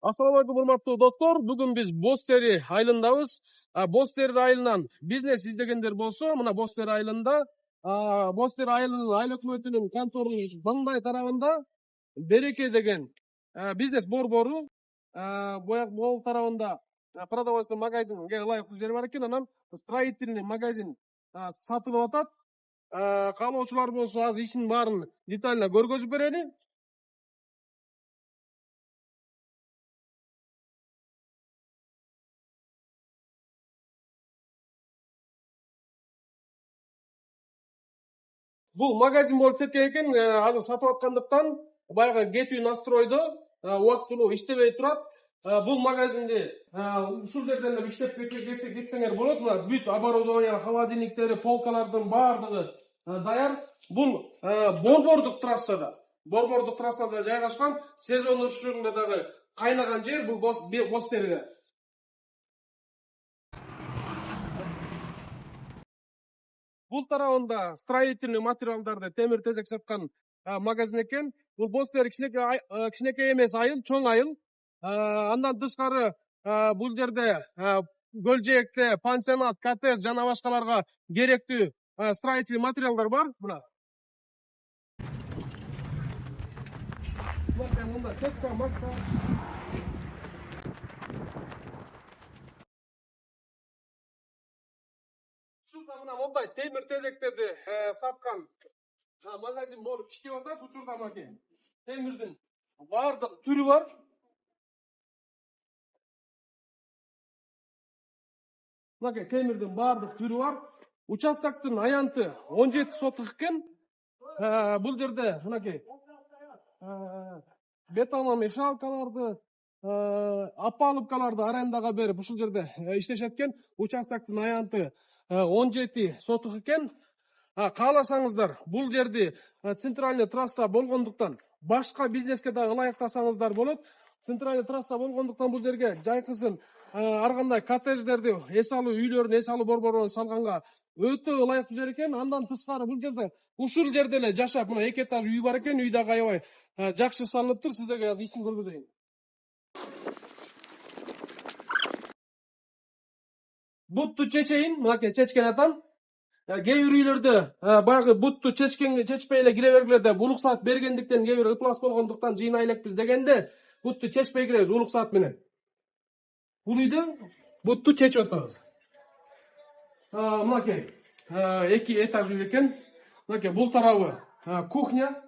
Assalamu alaikum урматтуу достор. Бүгүн биз Бостери айылындабыз. Бостери айылынан бизнес издегендер болсо, мына Бостери айылында Бостери айылынын айыл өкмөтүнүн конторунун мындай тарабында Береке деген бизнес борбору могул тарабында продовольствие магазинге ылайыктуу жери бар экен. Анан строительный магазин сатып атат. Каалоочулар болсо азыр ишин баарын детально көргөзүп берели. Бул магазин болуп кеткен экен. Азыр сатып аткандыктан баягы кетүү настройдо убактылуу иштебей турат. Бул магазинди ушул жерден эле иштеп кетсеңер болот. Мына бүт оборудование, холодильниктери, полкалардын баардыгы даяр. Бул борбордук трассада жайгашкан. Сезон ушугунда дагы кайнаган жер бул Бостериде. Бул тарабында строительный материалдарды темир тезек саткан магазин экен. Бул Бостери кичинекей эмес айыл, чоң айыл. Андан тышкары бул жерде көл-жээкте пансионат, коттедж жана башкаларга керектүү строительный материалдар бар. Мына мында сетка, макта. Мына мондай темир тезектерди саткан магазин болуп иштеп атат. Учурда мынакей темирдин баардык түрү бар. Мынакей темирдин баардык түрү бар. Участоктун аянты 17 соток экен. Бул жерде мынакей бетономешалкаларды, опалубкаларды арендага берип ушул жерде иштешет экен. Участоктун аянты 17 соток экен. Кааласаңыздар, бул жерди центральный трасса болгондуктан башка бизнеске да ылайыктасаңыздар болот. Центральный трасса болгондуктан бул жерге жайкысын ар кандай коттедждерди, эс алуу үйлөрүн, эс алуу борборлорун салганга өтө ылайыктуу жер экен. Андан тышкары бул жерде ушул жерде эле жашап, мына 2 этаж үй бар экен. Үй дагы аябай жакшы салыныптыр. Сиздерге азыр ичин көргөзөйүн. Бутту чечейин, мынакей чечкен атам. Кээ бир үйлөрдө баягы бутту чечпей эле кире бергиле деп уруксаат бергендиктен, кээ бир ыплас болгондуктан жыйнай элекпиз дегенде бутту чечпей киребиз уруксаат менен. Бул үйдө бутту чечип атабыз. Мынакей 2 этаж үй экен. Мынакей бул тарабы кухня.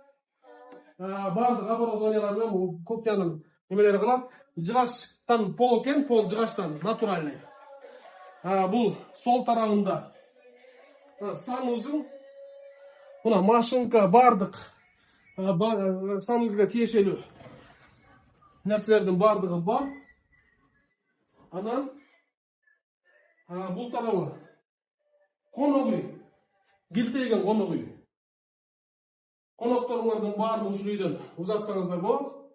Баардык оборудованиялар менен бул кухнянын немелери кылат. Жыгачтан пол экен, пол жыгачтан натуральный. Бул сол тарабында санузел. Мына машинка, баардык санузелге тиешелүү нерселердин баардыгы бар. Анан бул тарабы конок үй, килтейген конок үй. Конокторуңардын баарын ушул үйдөн узатсаңыздар болот.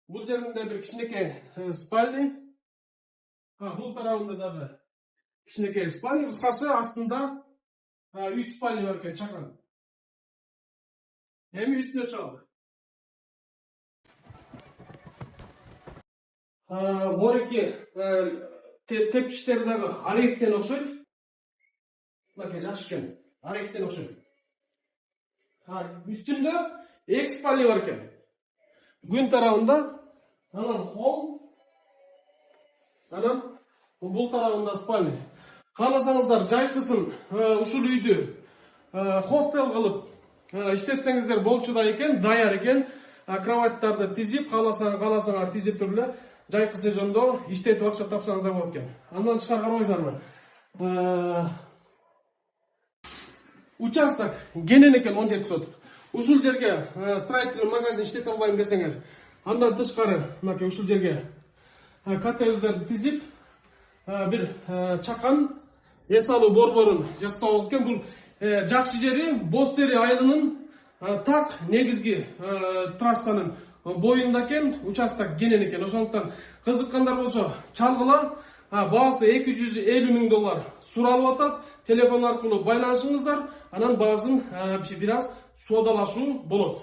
Бул жеринде бир кичинекей спальня. Бул тарабында дагы кичинекей спальня. Кыскасы астында 3 спальня бар экен, чакан. Эми үстүнө чыгалы. Морики тепкичтери дагы орехтен окшойт. Мынакей жакшы экен. Орехтен окшойт. Үстүндө 2 спальня бар экен. Күн тарабында, анан холл, анан бул тарабында спальня. Кааласаңыздар жайкысын ушул үйдү хостел кылып иштетсеңиздер болчу да экен, даяр экен. Кроваттарды тизип, кааласаңар тизип туруп эле жайкы сезондо иштетип акча тапсаңыздар болот экен. Андан тышкары карабайсыздарбы? Участок кенен экен 17 соток. Ушул жерге строительный магазин иштете албайм десеңер, андан тышкары мынакей ушул жерге коттедждерди тизип, бир чакан эс алуу борборун жасаса болот экен. Бул жакшы жери Бостери айылынын так негизги трассанын боюнда экен. Участок кенен экен. Ошондуктан кызыккандар болсо чалгыла. Баасы $250,000 суралып атат. Телефон аркылуу байланышыңыздар. Анан баасын бир аз содалашуу болот.